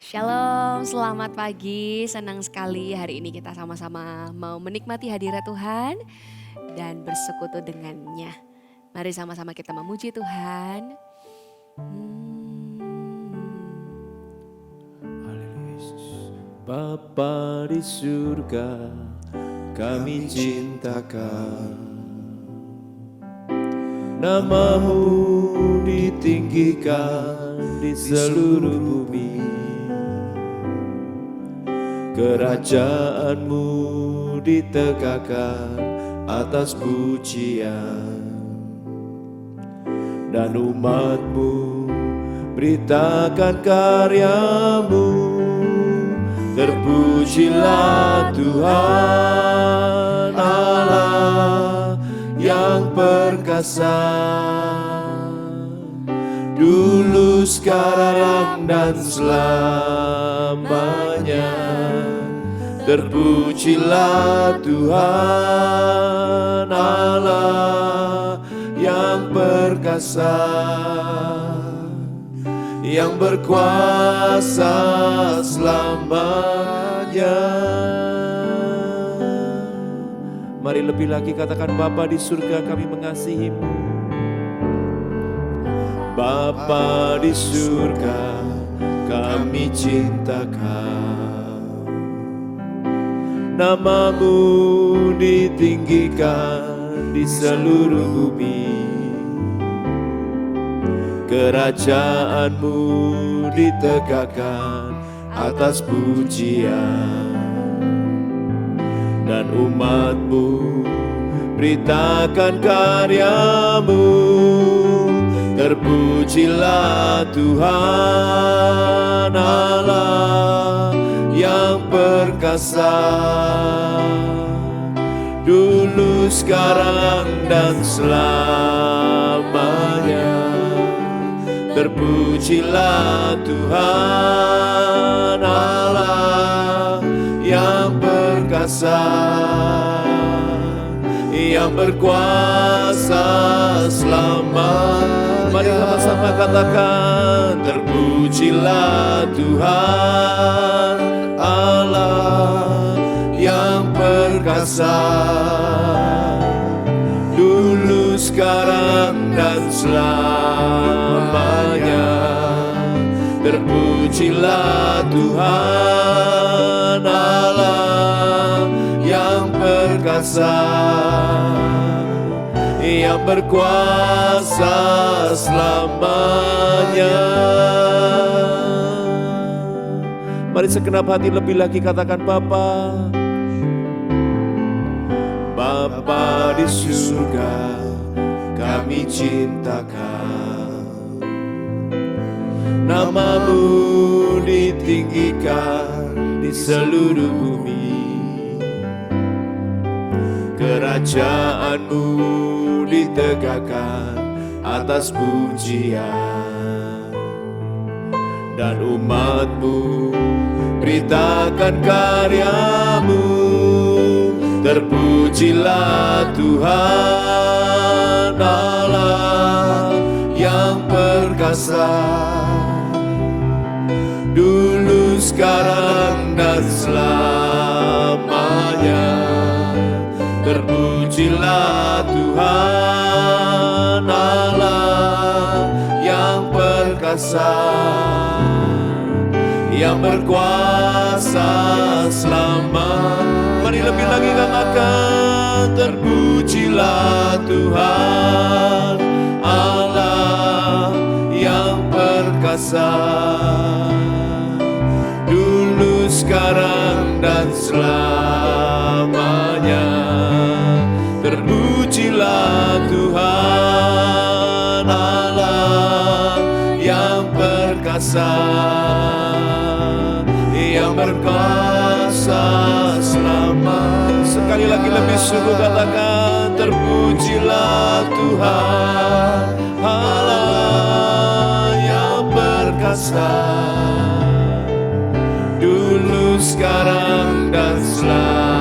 Shalom, selamat pagi. Senang sekali hari ini kita sama-sama mau menikmati hadirat Tuhan dan bersekutu dengannya. Mari sama-sama kita memuji Tuhan. Bapa di surga, kami cintakan. Namamu ditinggikan di seluruh bumi. Kerajaanmu ditegakkan atas pujian, dan umatmu beritakan karyamu. Terpujilah Tuhan Allah yang perkasa, dulu sekarang dan selamanya. Terpujilah Tuhan Allah yang perkasa, yang berkuasa selamanya. Mari lebih lagi katakan, Bapa di surga, kami mengasihi-Mu. Bapa di surga, kami cintakan. Namamu ditinggikan di seluruh bumi. Kerajaanmu ditegakkan atas pujian, dan umatmu beritakan karyamu. Terpujilah Tuhan Allah yang perkasa, dulu sekarang dan selamanya. Terpujilah Tuhan Allah yang perkasa, yang berkuasa selamanya. Mari sama-sama katakan, terpujilah Tuhan Allah yang perkasa, dulu sekarang dan selamanya. Terpujilah Tuhan Allah yang perkasa, yang berkuasa selamanya. Mari segenap hati lebih lagi katakan, Bapa. Bapa di surga, kami cintakan. Namamu ditinggikan di seluruh bumi. Kerajaanmu ditegakkan atas pujian, dan umatmu beritakan karyamu. Terpujilah Tuhan Allah yang perkasa, dulu sekarang dan selamanya. Terpujilah Tuhan Allah yang perkasa, yang berkuasa selamanya. Mari lebih lagi katakan, terpujilah Tuhan Allah yang perkasa, dulu sekarang dan selamanya. Terpujilah Tuhan Allah yang perkasa, yang berkuasa selamanya. Sekali lagi lebih sungguh katakan, terpujilah Tuhan Allah yang perkasa, dulu sekarang dan selamanya.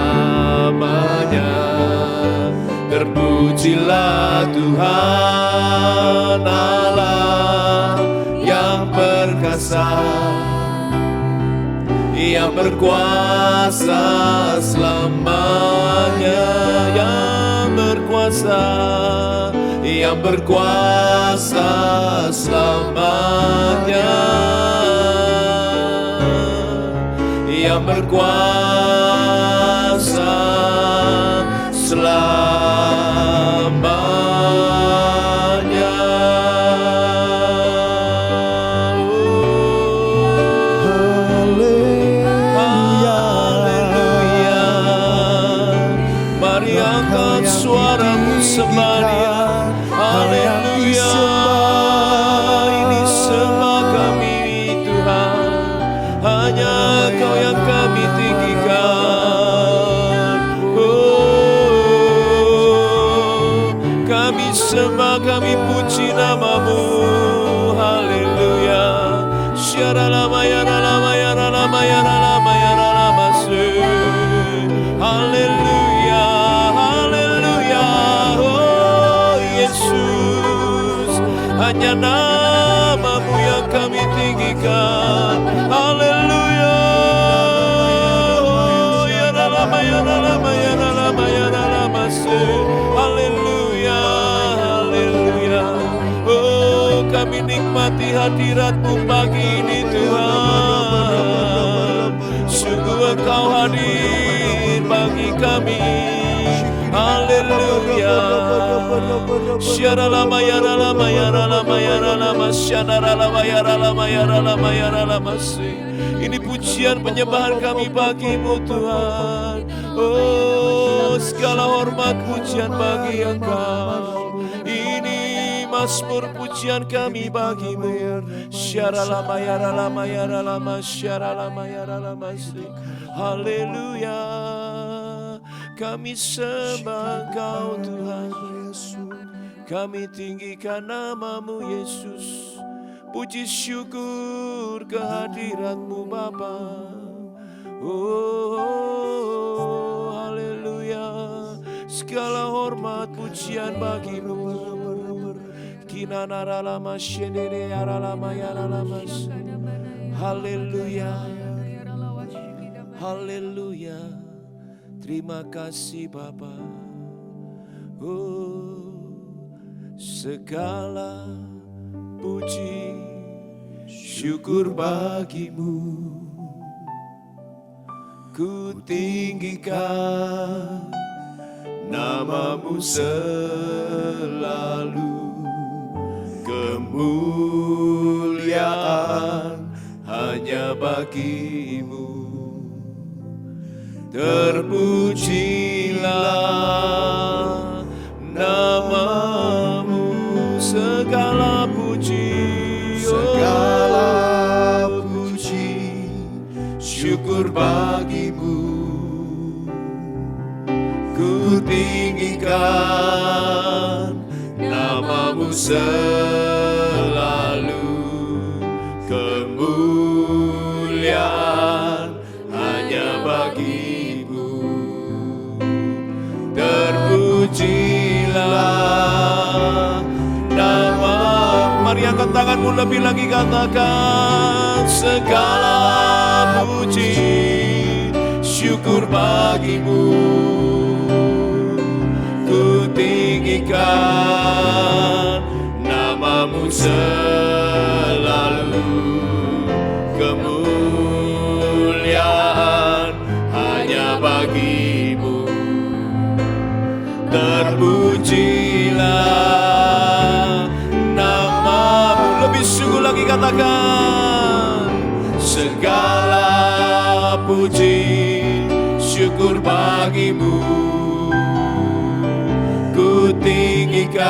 Terpujilah Tuhan Allah yang perkasa, yang berkuasa selamanya, yang berkuasa, yang berkuasa selamanya, yang berkuasa selamanya. Haleluya. Mari angkat suaramu sembah Dia. Haleluya. Ini sembah kami Tuhan, hanya Kau yang kami tinggikan. Kami sembah, kami puji namamu. Haleluya. Syaralama yaralama yaralama yaralama yaralama se. Haleluya, haleluya. Oh Yesus, hanya namamu yang kami tinggikan. Haleluya. Oh yaralama yaralama yaralama yaralama se. Haleluya, haleluya. Oh, kami nikmati hadirat-Mu pagi ini Tuhan. Sungguh Engkau hadir bagi kami. Haleluya. Syaralama yaralama yaralama yaralama syaralama yaralama yaralama yaralama se. Ini pujian penyembahan kami bagimu Tuhan. Oh, segala hormat pujian bagi Engkau. Ini mazmur pujian kami bagimu. Syaralama yaralama yaralama syaralama yaralama se. Haleluya. Kami sembah Engkau Tuhan, kami tinggikan namamu Yesus. Puji syukur kehadirat-Mu Bapa. Oh, haleluya. Segala hormat pujian bagimu. Kinanaralama syenere yaralama yaralama. Haleluya. Haleluya. Terima kasih Bapa. Oh, segala puji syukur bagimu. Ku tinggikan namamu selalu. Kemuliaan hanya bagimu. Terpujilah namamu, segala puji, segala puji, syukur bagimu. Ku tinggikan namamu selalu. Kemuliaan hanya bagimu. Terpujilah nama. Mari angkat tanganmu lebih lagi, katakan segala puji syukur bagimu. Ku tinggikan namamu selalu. Kemuliaan hanya bagimu. Terpujilah namamu. Lebih sungguh lagi katakan segala puji syukur bagimu. Ku tinggikan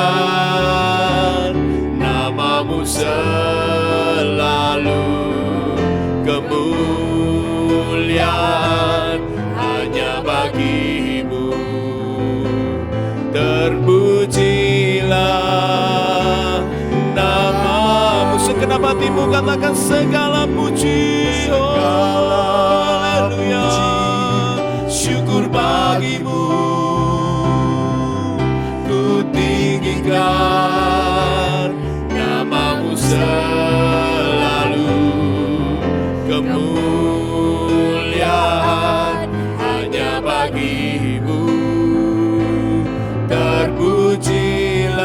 namamu selalu. Kemuliaan hanya bagimu. Terpujilah namamu. Segenap hatimu katakan segala puji. Haleluya. Syukur bagimu. Ku tinggikan namamu selalu. Kemuliaan kemuliaan hanya bagimu. Terpujilah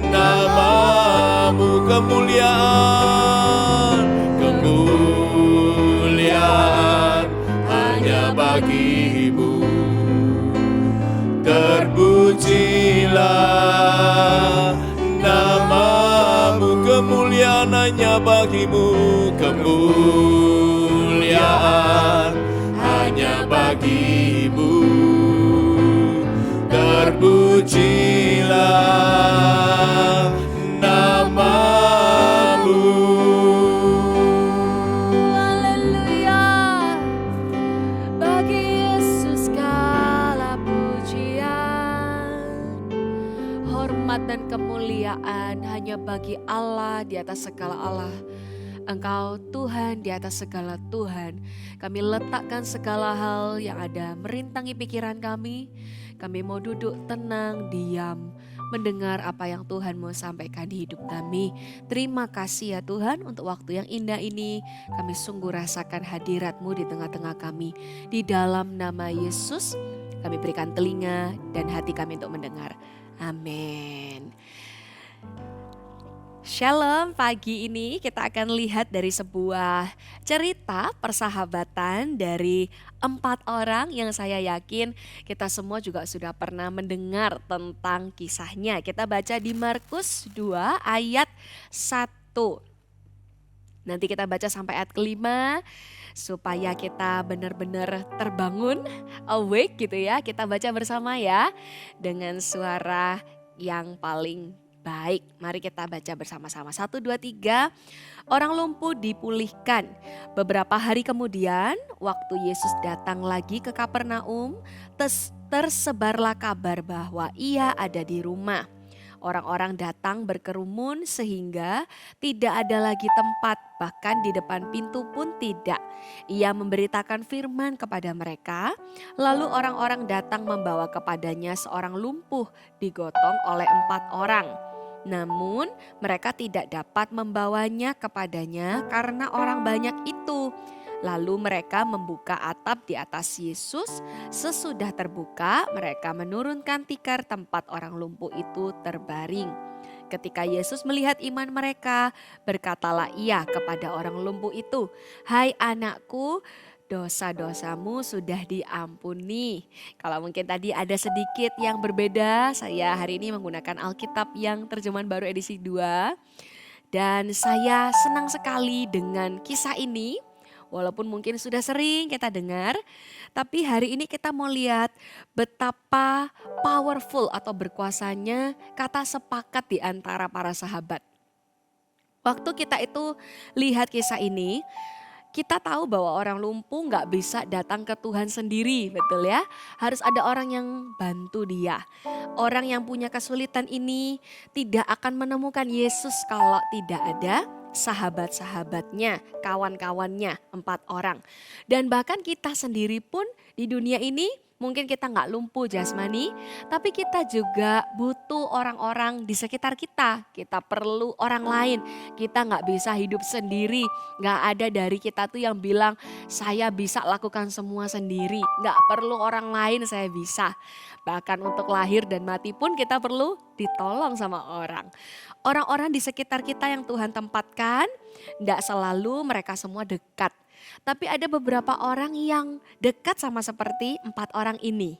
namamu, kemuliaan, kemuliaan hanya bagimu. Terpujilah namamu, kemuliaan hanya bagimu, kemuliaan hanya bagimu. Terpujilah namamu. Haleluya. Bagi Yesus segala pujian, hormat dan kemuliaan hanya bagi Allah di atas segala Allah. Engkau Tuhan di atas segala Tuhan. Kami letakkan segala hal yang ada merintangi pikiran kami. Kami mau duduk tenang, diam, mendengar apa yang Tuhan mau sampaikan di hidup kami. Terima kasih ya Tuhan untuk waktu yang indah ini. Kami sungguh rasakan hadirat-Mu di tengah-tengah kami. Di dalam nama Yesus kami berikan telinga dan hati kami untuk mendengar. Amin. Shalom, pagi ini kita akan lihat dari sebuah cerita persahabatan dari 4 orang yang saya yakin kita semua juga sudah pernah mendengar tentang kisahnya. Kita baca di Markus 2 ayat 1. Nanti kita baca sampai ayat ke-5 supaya kita benar-benar terbangun, awake gitu ya. Kita baca bersama ya dengan suara yang paling baik. Mari kita baca bersama-sama. 1, 2, 3. Orang lumpuh dipulihkan. Beberapa hari kemudian, waktu Yesus datang lagi ke Kapernaum, tersebarlah kabar bahwa ia ada di rumah. Orang-orang datang berkerumun sehingga tidak ada lagi tempat, bahkan di depan pintu pun tidak. Ia memberitakan firman kepada mereka, lalu orang-orang datang membawa kepadanya seorang lumpuh digotong oleh 4 orang. Namun mereka tidak dapat membawanya kepadanya karena orang banyak itu. Lalu mereka membuka atap di atas Yesus. Sesudah terbuka, mereka menurunkan tikar tempat orang lumpuh itu terbaring. Ketika Yesus melihat iman mereka, berkatalah ia kepada orang lumpuh itu, "Hai anakku, dosa-dosamu sudah diampuni." Kalau mungkin tadi ada sedikit yang berbeda, saya hari ini menggunakan Alkitab yang terjemahan baru edisi 2. Dan saya senang sekali dengan kisah ini. Walaupun mungkin sudah sering kita dengar, tapi hari ini kita mau lihat betapa powerful atau berkuasanya kata sepakat di antara para sahabat. Waktu kita itu lihat kisah ini, kita tahu bahwa orang lumpuh nggak bisa datang ke Tuhan sendiri, betul ya? Harus ada orang yang bantu dia. Orang yang punya kesulitan ini tidak akan menemukan Yesus kalau tidak ada sahabat-sahabatnya, kawan-kawannya, 4 orang. Dan bahkan kita sendiri pun di dunia ini mungkin kita nggak lumpuh jasmani, tapi kita juga butuh orang-orang di sekitar kita. Kita perlu orang lain, kita nggak bisa hidup sendiri. Nggak ada dari kita tuh yang bilang saya bisa lakukan semua sendiri. Nggak perlu orang lain, saya bisa. Bahkan untuk lahir dan mati pun kita perlu ditolong sama orang. Orang-orang di sekitar kita yang Tuhan tempatkan, nggak selalu mereka semua dekat. Tapi ada beberapa orang yang dekat sama seperti 4 orang ini.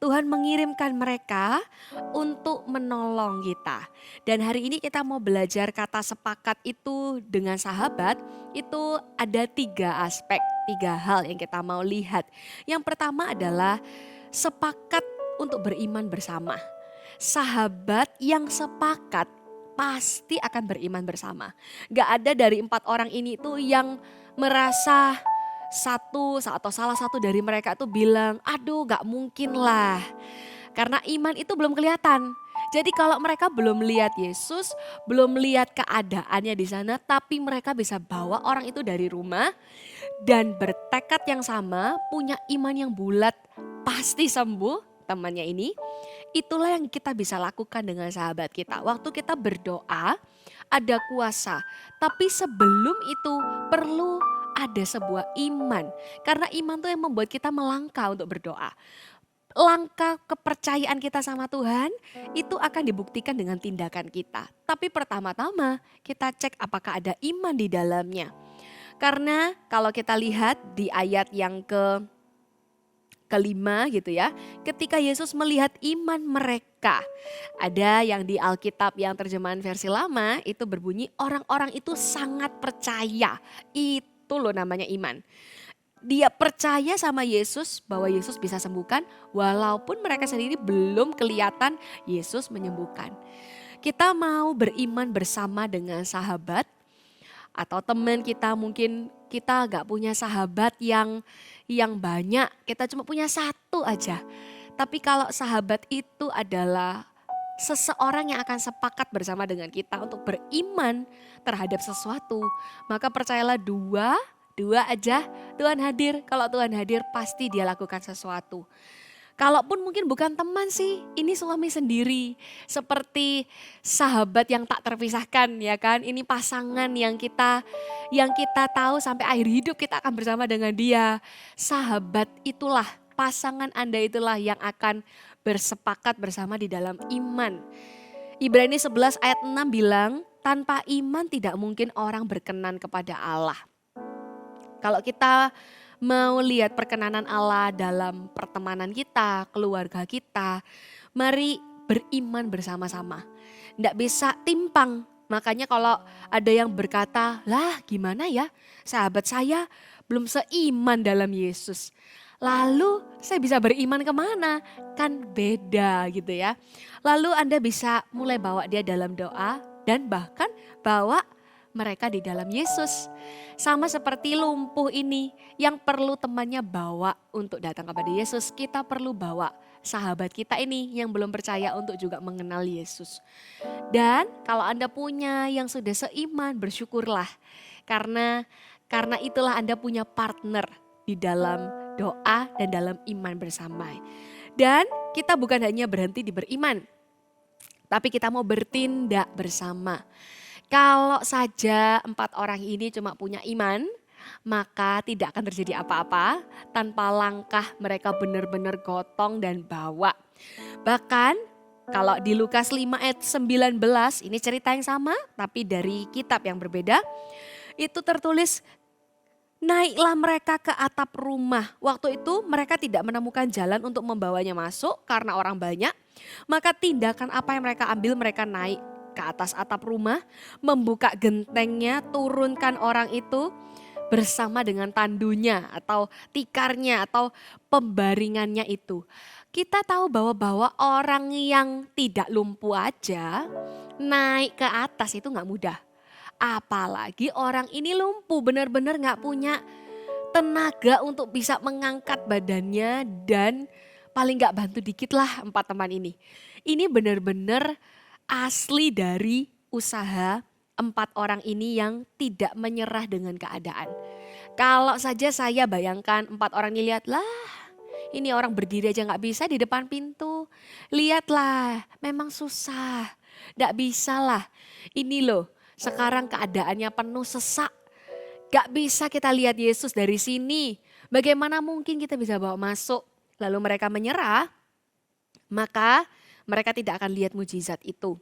Tuhan mengirimkan mereka untuk menolong kita. Dan hari ini kita mau belajar kata sepakat itu dengan sahabat. Itu ada 3 aspek, 3 hal yang kita mau lihat. Yang pertama adalah sepakat untuk beriman bersama. Sahabat yang sepakat pasti akan beriman bersama. Gak ada dari 4 orang ini tuh yang merasa satu atau salah satu dari mereka tuh bilang, aduh gak mungkin lah. Karena iman itu belum kelihatan. Jadi kalau mereka belum lihat Yesus, belum lihat keadaannya di sana, tapi mereka bisa bawa orang itu dari rumah dan bertekad yang sama, punya iman yang bulat, pasti sembuh temannya ini. Itulah yang kita bisa lakukan dengan sahabat kita. Waktu kita berdoa, ada kuasa. Tapi sebelum itu perlu ada sebuah iman. Karena iman itu yang membuat kita melangkah untuk berdoa. Langkah kepercayaan kita sama Tuhan itu akan dibuktikan dengan tindakan kita. Tapi pertama-tama kita cek apakah ada iman di dalamnya. Karena kalau kita lihat di ayat yang kelima gitu ya. Ketika Yesus melihat iman mereka. Ada yang di Alkitab yang terjemahan versi lama itu berbunyi orang-orang itu sangat percaya. Itu loh namanya iman. Dia percaya sama Yesus bahwa Yesus bisa sembuhkan walaupun mereka sendiri belum kelihatan Yesus menyembuhkan. Kita mau beriman bersama dengan sahabat atau teman kita, mungkin kita gak punya sahabat yang banyak, kita cuma punya satu aja. Tapi kalau sahabat itu adalah seseorang yang akan sepakat bersama dengan kita untuk beriman terhadap sesuatu, maka percayalah dua aja Tuhan hadir. Kalau Tuhan hadir pasti dia lakukan sesuatu. Kalaupun mungkin bukan teman sih, ini suami sendiri. Seperti sahabat yang tak terpisahkan ya kan. Ini pasangan yang kita tahu sampai akhir hidup kita akan bersama dengan dia. Sahabat itulah, pasangan Anda itulah yang akan bersepakat bersama di dalam iman. Ibrani 11 ayat 6 bilang, tanpa iman tidak mungkin orang berkenan kepada Allah. Kalau kita mau lihat perkenanan Allah dalam pertemanan kita, keluarga kita, mari beriman bersama-sama. Nggak bisa timpang. Makanya kalau ada yang berkata, lah gimana ya sahabat saya belum seiman dalam Yesus. Lalu saya bisa beriman kemana? Kan beda gitu ya. Lalu Anda bisa mulai bawa dia dalam doa dan bahkan bawa mereka di dalam Yesus. Sama seperti lumpuh ini yang perlu temannya bawa untuk datang kepada Yesus. Kita perlu bawa sahabat kita ini yang belum percaya untuk juga mengenal Yesus. Dan kalau Anda punya yang sudah seiman, bersyukurlah. Karena itulah Anda punya partner di dalam doa dan dalam iman bersama. Dan kita bukan hanya berhenti di beriman, tapi kita mau bertindak bersama. Kalau saja 4 orang ini cuma punya iman, maka tidak akan terjadi apa-apa tanpa langkah mereka benar-benar gotong dan bawa. Bahkan kalau di Lukas 5 ayat 19, ini cerita yang sama tapi dari kitab yang berbeda. Itu tertulis, naiklah mereka ke atap rumah. Waktu itu mereka tidak menemukan jalan untuk membawanya masuk karena orang banyak. Maka tindakan apa yang mereka ambil, mereka naik ke atas atap rumah, membuka gentengnya, turunkan orang itu bersama dengan tandunya atau tikarnya atau pembaringannya itu. Kita tahu bahwa orang yang tidak lumpuh aja naik ke atas itu gak mudah. Apalagi orang ini lumpuh, benar-benar gak punya tenaga untuk bisa mengangkat badannya dan paling gak bantu dikit lah 4 teman ini. Ini benar-benar asli dari usaha 4 orang ini yang tidak menyerah dengan keadaan. Kalau saja saya bayangkan 4 orang ini, lihatlah ini orang berdiri aja gak bisa di depan pintu. Lihatlah memang susah, gak bisa lah. Ini loh sekarang keadaannya penuh sesak. Gak bisa kita lihat Yesus dari sini. Bagaimana mungkin kita bisa bawa masuk? Lalu mereka menyerah, maka mereka tidak akan lihat mujizat itu.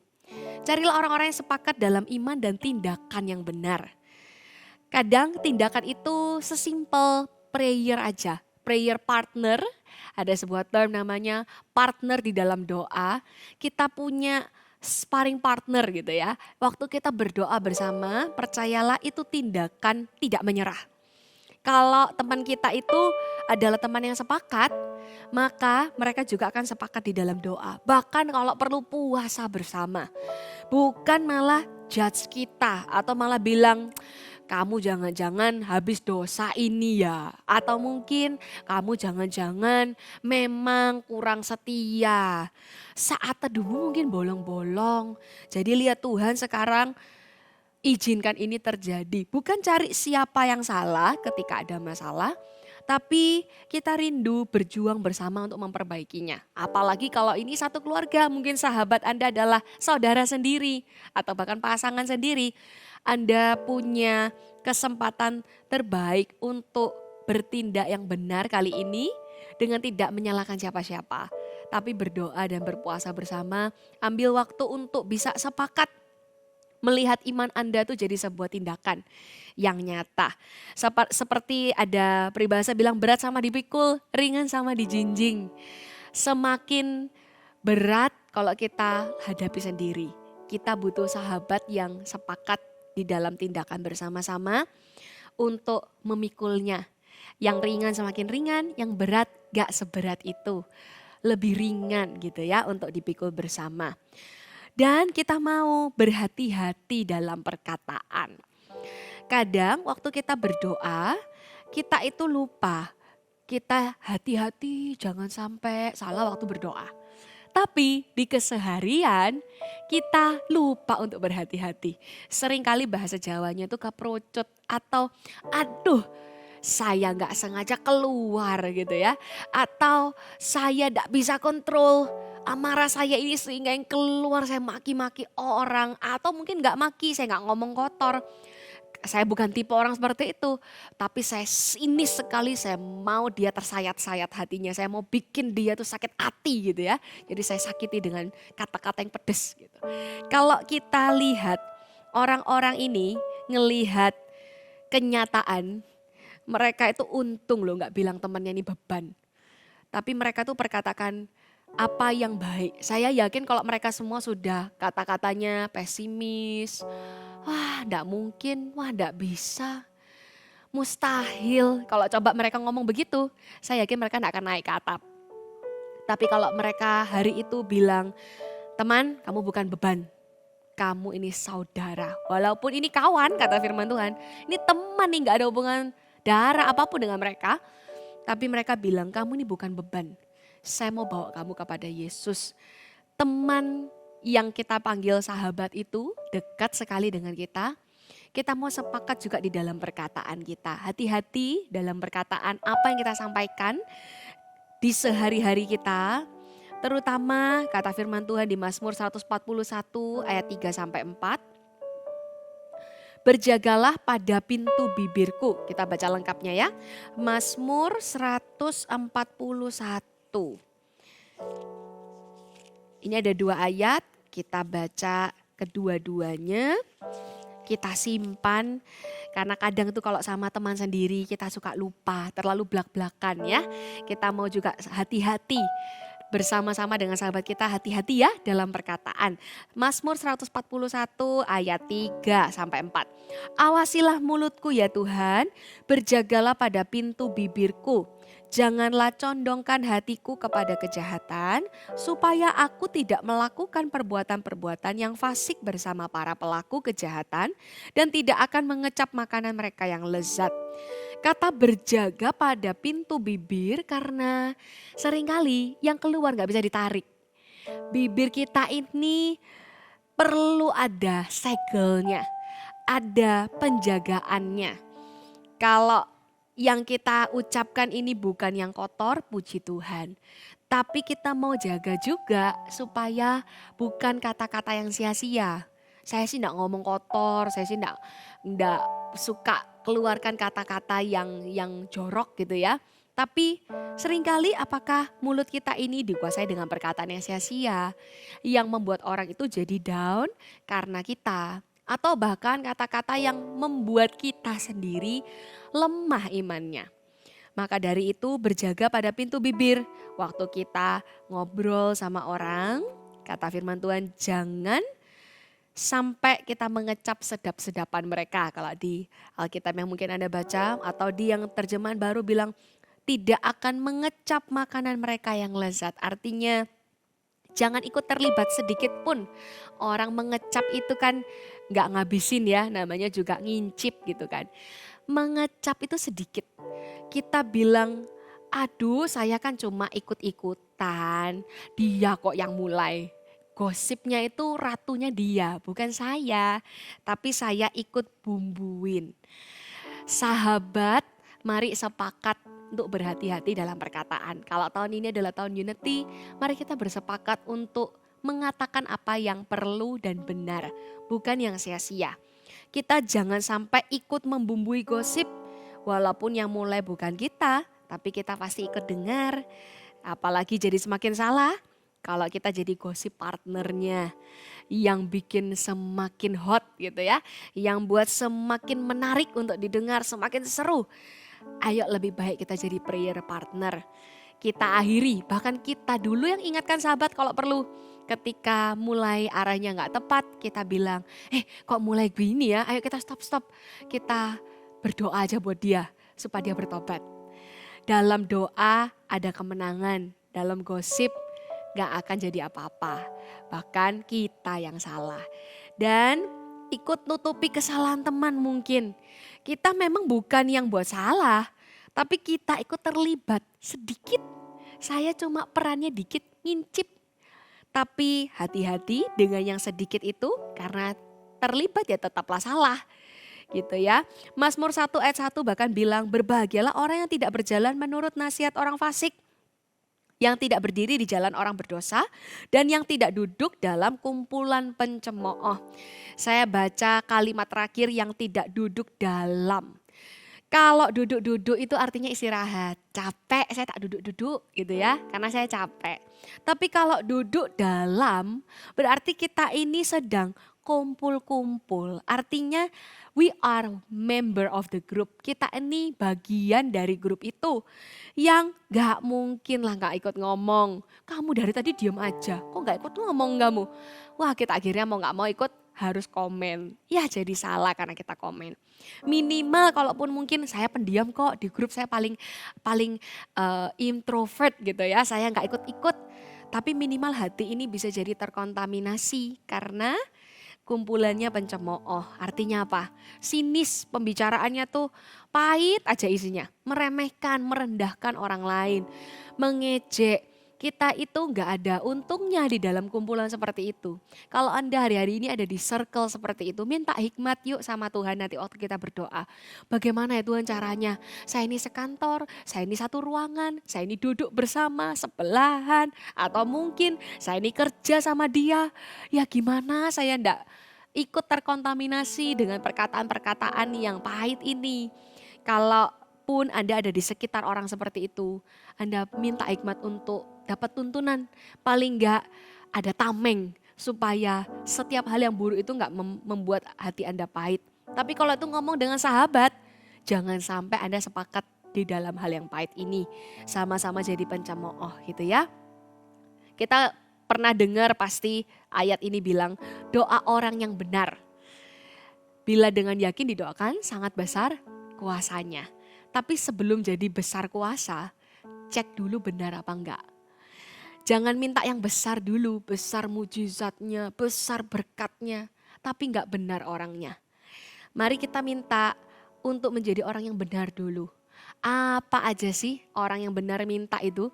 Carilah orang-orang yang sepakat dalam iman dan tindakan yang benar. Kadang tindakan itu sesimpel prayer aja. Prayer partner, ada sebuah term namanya partner di dalam doa. Kita punya sparring partner gitu ya. Waktu kita berdoa bersama, percayalah itu tindakan tidak menyerah. Kalau teman kita itu adalah teman yang sepakat, maka mereka juga akan sepakat di dalam doa. Bahkan kalau perlu puasa bersama. Bukan malah judge kita atau malah bilang, kamu jangan-jangan habis dosa ini ya. Atau mungkin kamu jangan-jangan memang kurang setia. Saat teduhmu mungkin bolong-bolong. Jadi lihat Tuhan sekarang izinkan ini terjadi. Bukan cari siapa yang salah ketika ada masalah, Tapi kita rindu berjuang bersama untuk memperbaikinya. Apalagi kalau ini satu keluarga, mungkin sahabat Anda adalah saudara sendiri atau bahkan pasangan sendiri. Anda punya kesempatan terbaik untuk bertindak yang benar kali ini dengan tidak menyalahkan siapa-siapa. Tapi berdoa dan berpuasa bersama, ambil waktu untuk bisa sepakat melihat iman Anda tuh jadi sebuah tindakan yang nyata. Seperti ada peribahasa bilang berat sama dipikul, ringan sama dijinjing. Semakin berat kalau kita hadapi sendiri. Kita butuh sahabat yang sepakat di dalam tindakan bersama-sama untuk memikulnya. Yang ringan semakin ringan, yang berat gak seberat itu. Lebih ringan gitu ya untuk dipikul bersama. Dan kita mau berhati-hati dalam perkataan. Kadang waktu kita berdoa, kita itu lupa. Kita hati-hati jangan sampai salah waktu berdoa. Tapi di keseharian kita lupa untuk berhati-hati. Seringkali bahasa Jawanya itu keprocot atau aduh saya nggak sengaja keluar gitu ya. Atau saya nggak bisa kontrol amarah saya ini sehingga yang keluar saya maki-maki orang. Atau mungkin nggak maki, saya nggak ngomong kotor. Saya bukan tipe orang seperti itu. Tapi saya sinis sekali, saya mau dia tersayat-sayat hatinya. Saya mau bikin dia tuh sakit hati gitu ya. Jadi saya sakiti dengan kata-kata yang pedes gitu. Kalau kita lihat orang-orang ini ngelihat kenyataan, mereka itu untung loh gak bilang temannya ini beban. Tapi mereka tuh perkatakan apa yang baik. Saya yakin kalau mereka semua sudah kata-katanya pesimis. Wah ndak mungkin, wah ndak bisa. Mustahil kalau coba mereka ngomong begitu. Saya yakin mereka ndak akan naik ke atap. Tapi kalau mereka hari itu bilang, teman kamu bukan beban. Kamu ini saudara. Walaupun ini kawan kata firman Tuhan. Ini teman nih gak ada hubungan darah apapun dengan mereka. Tapi mereka bilang kamu ini bukan beban. Saya mau bawa kamu kepada Yesus. Teman yang kita panggil sahabat itu dekat sekali dengan kita. Kita mau sepakat juga di dalam perkataan kita. Hati-hati dalam perkataan apa yang kita sampaikan di sehari-hari kita. Terutama kata firman Tuhan di Mazmur 141 ayat 3-4. Berjagalah pada pintu bibirku. Kita baca lengkapnya ya. Mazmur 141. Ini ada 2 ayat, kita baca kedua-duanya, kita simpan. Karena kadang tuh kalau sama teman sendiri kita suka lupa, terlalu blak-blakan ya. Kita mau juga hati-hati bersama-sama dengan sahabat kita, hati-hati ya dalam perkataan. Mazmur 141 ayat 3-4. Awasilah mulutku ya Tuhan, berjagalah pada pintu bibirku. Janganlah condongkan hatiku kepada kejahatan, supaya aku tidak melakukan perbuatan-perbuatan yang fasik bersama para pelaku kejahatan dan tidak akan mengecap makanan mereka yang lezat. Kata berjaga pada pintu bibir karena seringkali yang keluar gak bisa ditarik. Bibir kita ini perlu ada segelnya, ada penjagaannya. Kalau yang kita ucapkan ini bukan yang kotor, puji Tuhan. Tapi kita mau jaga juga supaya bukan kata-kata yang sia-sia. Saya sih enggak ngomong kotor, saya sih enggak suka keluarkan kata-kata yang jorok gitu ya. Tapi seringkali apakah mulut kita ini dikuasai dengan perkataan yang sia-sia yang membuat orang itu jadi down karena kita. Atau bahkan kata-kata yang membuat kita sendiri lemah imannya. Maka dari itu berjaga pada pintu bibir. Waktu kita ngobrol sama orang, kata firman Tuhan jangan sampai kita mengecap sedap-sedapan mereka. Kalau di Alkitab yang mungkin Anda baca atau di yang terjemahan baru bilang tidak akan mengecap makanan mereka yang lezat. Artinya jangan ikut terlibat sedikit pun. Orang mengecap itu kan gak ngabisin ya, namanya juga ngincip gitu kan. Mengecap itu sedikit. Kita bilang, aduh saya kan cuma ikut-ikutan, dia kok yang mulai. Gosipnya itu ratunya dia, bukan saya. Tapi saya ikut bumbuin. Sahabat, mari sepakat untuk berhati-hati dalam perkataan. Kalau tahun ini adalah tahun unity, mari kita bersepakat untuk mengatakan apa yang perlu dan benar, bukan yang sia-sia. Kita jangan sampai ikut membumbui gosip, walaupun yang mulai bukan kita, tapi kita pasti ikut dengar. Apalagi jadi semakin salah kalau kita jadi gosip partnernya yang bikin semakin hot gitu ya, yang buat semakin menarik untuk didengar, semakin seru. Ayo lebih baik kita jadi prayer partner. Kita akhiri, bahkan kita dulu yang ingatkan sahabat kalau perlu. Ketika mulai arahnya nggak tepat, kita bilang, kok mulai gini ya, ayo kita stop. Kita berdoa aja buat dia, supaya dia bertobat. Dalam doa ada kemenangan, dalam gosip gak akan jadi apa-apa. Bahkan kita yang salah. Dan ikut nutupi kesalahan teman mungkin. Kita memang bukan yang buat salah, tapi kita ikut terlibat sedikit. Saya cuma perannya dikit ngincip. Tapi hati-hati dengan yang sedikit itu karena terlibat ya tetaplah salah. Gitu ya. Mazmur 1 ayat 1 bahkan bilang berbahagialah orang yang tidak berjalan menurut nasihat orang fasik, yang tidak berdiri di jalan orang berdosa, dan yang tidak duduk dalam kumpulan pencemooh. Saya baca kalimat terakhir yang tidak duduk dalam. Kalau duduk-duduk itu artinya istirahat. Capek, saya tak duduk-duduk gitu ya, karena saya capek. Tapi kalau duduk dalam berarti kita ini sedang kumpul-kumpul. Artinya we are member of the group. Kita ini bagian dari grup itu. Yang gak mungkin lah gak ikut ngomong. Kamu dari tadi diam aja, kok gak ikut ngomong kamu? Wah kita akhirnya mau gak mau ikut harus komen. Ya jadi salah karena kita komen. Minimal kalaupun mungkin saya pendiam kok di grup, saya paling introvert gitu ya. Saya nggak ikut-ikut. Tapi minimal hati ini bisa jadi terkontaminasi karena kumpulannya pencemooh. Artinya apa? Sinis, pembicaraannya tuh pahit aja isinya. Meremehkan, merendahkan orang lain, mengejek. Kita itu nggak ada untungnya di dalam kumpulan seperti itu. Kalau Anda hari-hari ini ada di circle seperti itu, minta hikmat yuk sama Tuhan nanti waktu kita berdoa. Bagaimana ya Tuhan caranya? Saya ini sekantor, saya ini satu ruangan, saya ini duduk bersama, sebelahan. Atau mungkin saya ini kerja sama dia. Ya gimana saya ndak ikut terkontaminasi dengan perkataan-perkataan yang pahit ini. Kalaupun Anda ada di sekitar orang seperti itu, Anda minta hikmat untuk dapat tuntunan, paling enggak ada tameng supaya setiap hal yang buruk itu enggak membuat hati Anda pahit. Tapi kalau itu ngomong dengan sahabat, jangan sampai Anda sepakat di dalam hal yang pahit ini. Sama-sama jadi pencemooh gitu ya. Kita pernah dengar pasti ayat ini bilang doa orang yang benar. Bila dengan yakin didoakan sangat besar kuasanya. Tapi sebelum jadi besar kuasa, cek dulu benar apa enggak. Jangan minta yang besar dulu, besar mujizatnya, besar berkatnya, tapi enggak benar orangnya. Mari kita minta untuk menjadi orang yang benar dulu. Apa aja sih orang yang benar minta itu?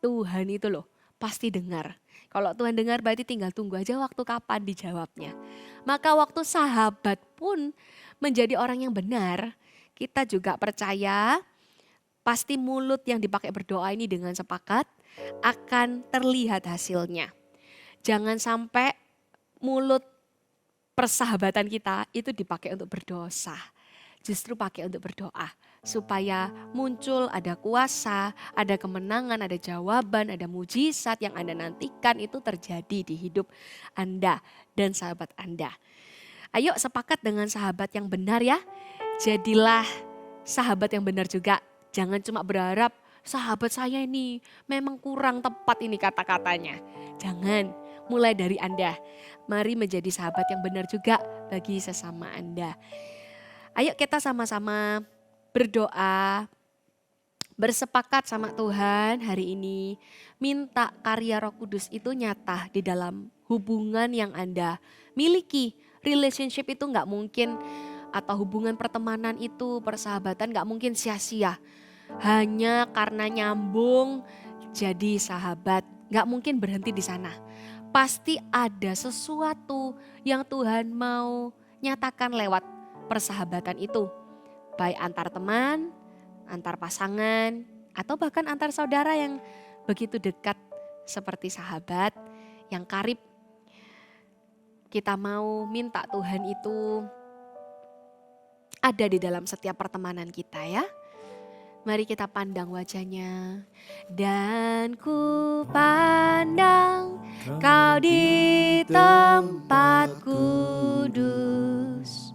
Tuhan itu loh, pasti dengar. Kalau Tuhan dengar berarti tinggal tunggu aja waktu kapan dijawabnya. Maka waktu sahabat pun menjadi orang yang benar, kita juga percaya pasti mulut yang dipakai berdoa ini dengan sepakat akan terlihat hasilnya. Jangan sampai mulut persahabatan kita itu dipakai untuk berdosa. Justru pakai untuk berdoa. Supaya muncul ada kuasa, ada kemenangan, ada jawaban, ada mujizat yang Anda nantikan itu terjadi di hidup Anda dan sahabat Anda. Ayo sepakat dengan sahabat yang benar ya. Jadilah sahabat yang benar juga. Jangan cuma berharap sahabat saya ini memang kurang tepat ini kata-katanya. Jangan, mulai dari Anda. Mari menjadi sahabat yang benar juga bagi sesama Anda. Ayo kita sama-sama berdoa, bersepakat sama Tuhan hari ini. Minta karya Roh Kudus itu nyata di dalam hubungan yang Anda miliki. Relationship itu gak mungkin, atau hubungan pertemanan itu, persahabatan gak mungkin sia-sia. Hanya karena nyambung jadi sahabat, gak mungkin berhenti di sana. Pasti ada sesuatu yang Tuhan mau nyatakan lewat persahabatan itu. Baik antar teman, antar pasangan, atau bahkan antar saudara yang begitu dekat seperti sahabat yang karib. Kita mau minta Tuhan itu ada di dalam setiap pertemanan kita ya. Mari kita pandang wajahnya. Dan ku pandang kau di tempat kudus,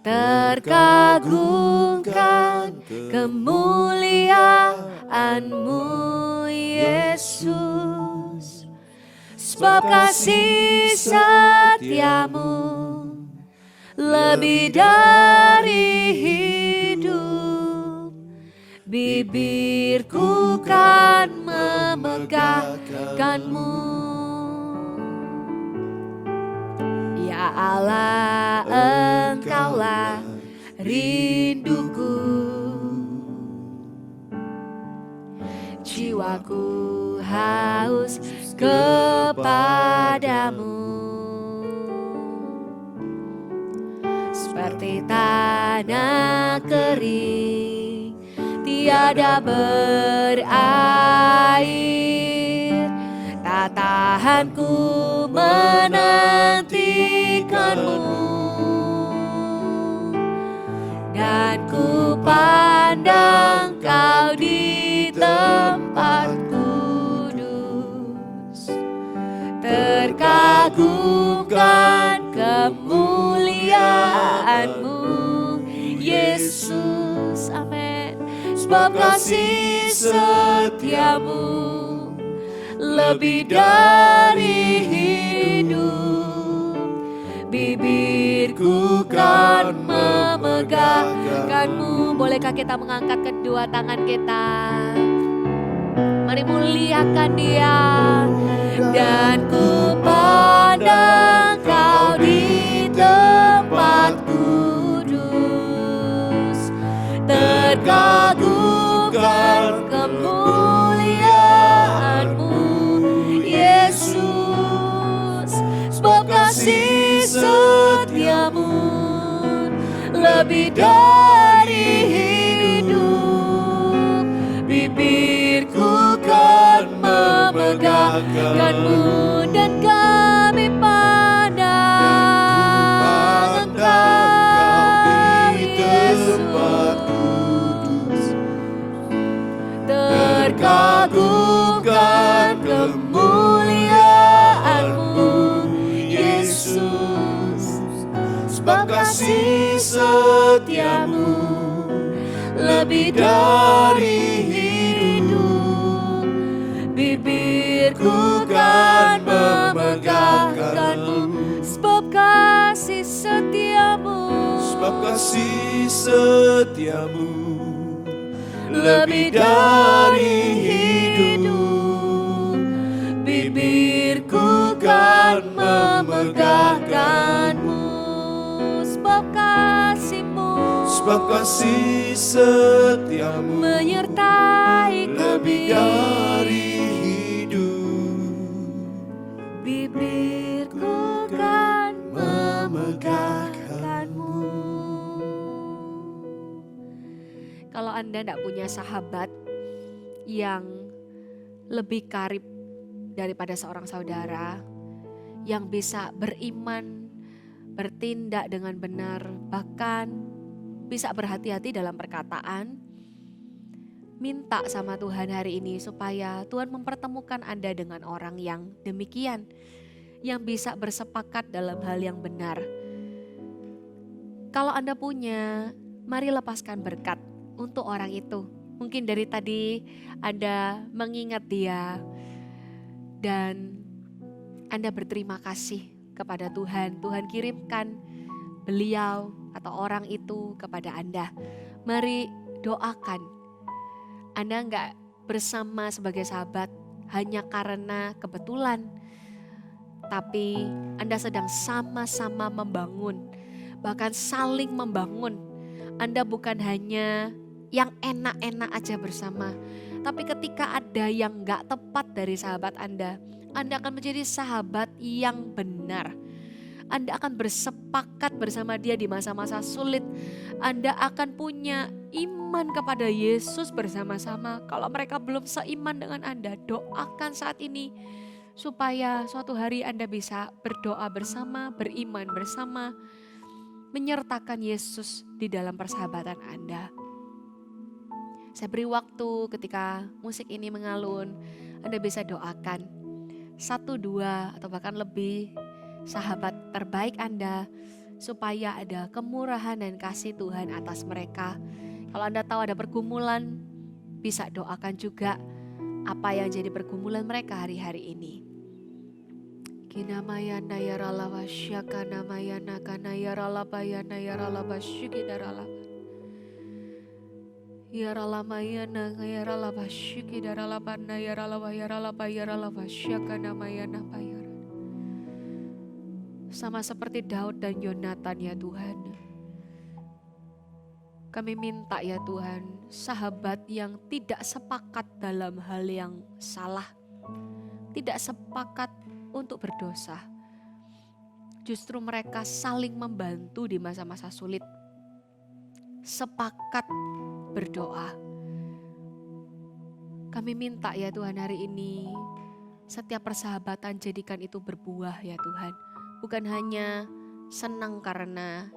terkagumkan kemuliaan-Mu Yesus. Sebab kasih setiamu lebih dari hidup, bibirku kan memegahkanmu. Ya Allah, Engkaulah rinduku, jiwaku haus kepadamu. Seperti tanah kering, tiada berair, tak tahan ku menantikanmu. Dan ku pandang kau di tempat kudus, terkagumkan kemuliaan-Mu Yesus. Amin. Sebab kasih setiamu lebih dari hidup, bibirku kan memegahkanmu. Bolehkah kita mengangkat kedua tangan kita? Mari muliakan Dia. Dan ku pandang kau di tempat kudus, terkagumkan kemuliaan-Mu Yesus. Sebab kasih setiamu lebih dari hidup, bibirku kan memegahkanmu. Dan kami pandang Engkau Yesus, terkagumkan kemuliaan-Mu Yesus. Sebab kasih setiamu lebih dari hidup, bibirku kan memegahkanmu. Sebab kasih setiamu, Sebab kasih setiamu lebih dari hidup, bibirku kan memegahkanmu. Sebab kasih-Mu, Sebab kasih setiamu menyertai lebih kami, dari hidup, bibirku kan memegahkanmu. Kalau Anda tidak punya sahabat yang lebih karib daripada seorang saudara, yang bisa beriman, bertindak dengan benar, bahkan bisa berhati-hati dalam perkataan, minta sama Tuhan hari ini supaya Tuhan mempertemukan Anda dengan orang yang demikian, yang bisa bersepakat dalam hal yang benar. Kalau Anda punya, mari lepaskan berkat untuk orang itu. Mungkin dari tadi Anda mengingat dia dan Anda berterima kasih kepada Tuhan. Tuhan kirimkan beliau atau orang itu kepada Anda. Mari doakan. Anda enggak bersama sebagai sahabat hanya karena kebetulan, tapi Anda sedang sama-sama membangun, bahkan saling membangun. Anda bukan hanya yang enak-enak aja bersama, tapi ketika ada yang enggak tepat dari sahabat Anda akan menjadi sahabat yang benar. Anda akan bersepakat bersama dia di masa-masa sulit. Anda akan punya iman kepada Yesus bersama-sama. Kalau mereka belum seiman dengan Anda, doakan saat ini supaya suatu hari Anda bisa berdoa bersama, beriman bersama, menyertakan Yesus di dalam persahabatan Anda. Saya beri waktu ketika musik ini mengalun, Anda bisa doakan 1, 2 atau bahkan lebih sahabat terbaik Anda supaya ada kemurahan dan kasih Tuhan atas mereka. Kalau Anda tahu ada pergumulan, bisa doakan juga apa yang jadi pergumulan mereka hari-hari ini. Kinamayana yaralava syakana mayana kana yaralabayana yaralava syukidaralava. Yaralamayana yaralava syukidaralabana yaralava yaralava yaralava syakana mayana bayara. Sama seperti Daud dan Yonatan ya Tuhan. Kami minta ya Tuhan, sahabat yang tidak sepakat dalam hal yang salah, tidak sepakat untuk berdosa. Justru mereka saling membantu di masa-masa sulit. Sepakat berdoa. Kami minta ya Tuhan hari ini, setiap persahabatan jadikan itu berbuah ya Tuhan. Bukan hanya senang karena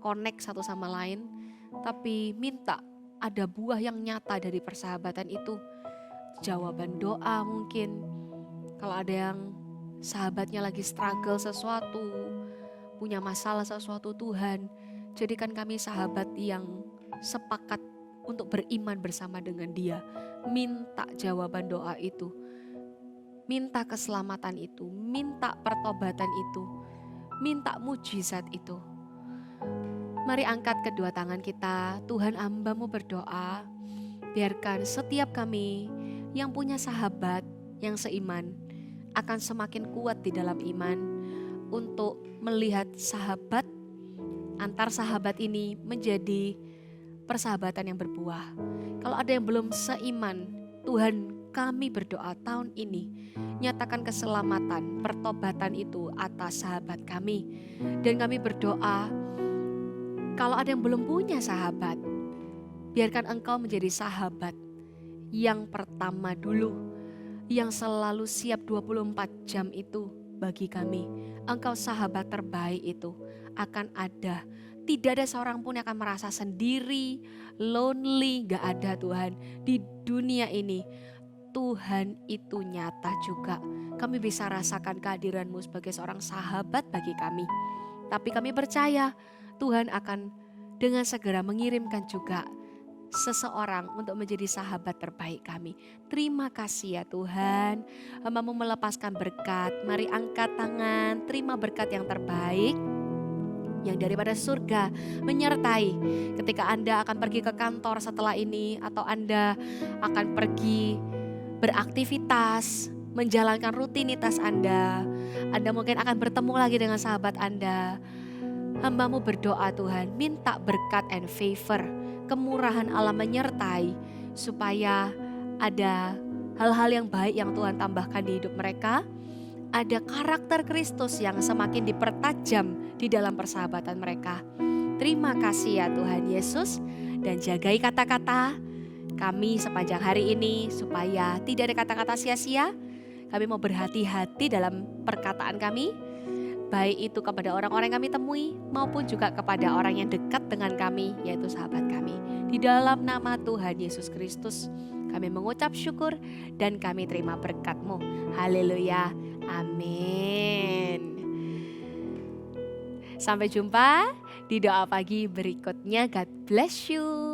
connect satu sama lain, tapi minta ada buah yang nyata dari persahabatan itu. Jawaban doa mungkin, kalau ada yang sahabatnya lagi struggle sesuatu, punya masalah sesuatu, Tuhan jadikan kami sahabat yang sepakat untuk beriman bersama dengan dia. Minta jawaban doa itu, minta keselamatan itu, minta pertobatan itu, minta mujizat itu. Mari angkat kedua tangan kita. Tuhan, hamba-Mu berdoa, biarkan setiap kami yang punya sahabat yang seiman akan semakin kuat di dalam iman untuk melihat sahabat antar sahabat ini menjadi persahabatan yang berbuah. Kalau ada yang belum seiman, Tuhan kami berdoa tahun ini nyatakan keselamatan, pertobatan itu atas sahabat kami. Dan kami berdoa kalau ada yang belum punya sahabat, biarkan Engkau menjadi sahabat yang pertama dulu, yang selalu siap 24 jam itu bagi kami. Engkau sahabat terbaik itu akan ada. Tidak ada seorang pun yang akan merasa sendiri, lonely, gak ada Tuhan. Di dunia ini Tuhan itu nyata juga. Kami bisa rasakan kehadiran-Mu sebagai seorang sahabat bagi kami. Tapi kami percaya Tuhan akan dengan segera mengirimkan juga seseorang untuk menjadi sahabat terbaik kami. Terima kasih ya Tuhan. Hamba-Mu melepaskan berkat. Mari angkat tangan, terima berkat yang terbaik yang daripada surga menyertai ketika Anda akan pergi ke kantor setelah ini, atau Anda akan pergi beraktivitas, menjalankan rutinitas Anda. Anda mungkin akan bertemu lagi dengan sahabat Anda. Hamba-Mu berdoa Tuhan, minta berkat and favor, kemurahan Allah menyertai supaya ada hal-hal yang baik yang Tuhan tambahkan di hidup mereka. Ada karakter Kristus yang semakin dipertajam di dalam persahabatan mereka. Terima kasih ya Tuhan Yesus, dan jagai kata-kata kami sepanjang hari ini supaya tidak ada kata-kata sia-sia. Kami mau berhati-hati dalam perkataan kami, baik itu kepada orang-orang yang kami temui maupun juga kepada orang yang dekat dengan kami, yaitu sahabat kami. Di dalam nama Tuhan Yesus Kristus kami mengucap syukur dan kami terima berkat-Mu. Haleluya. Amin. Sampai jumpa di doa pagi berikutnya. God bless you.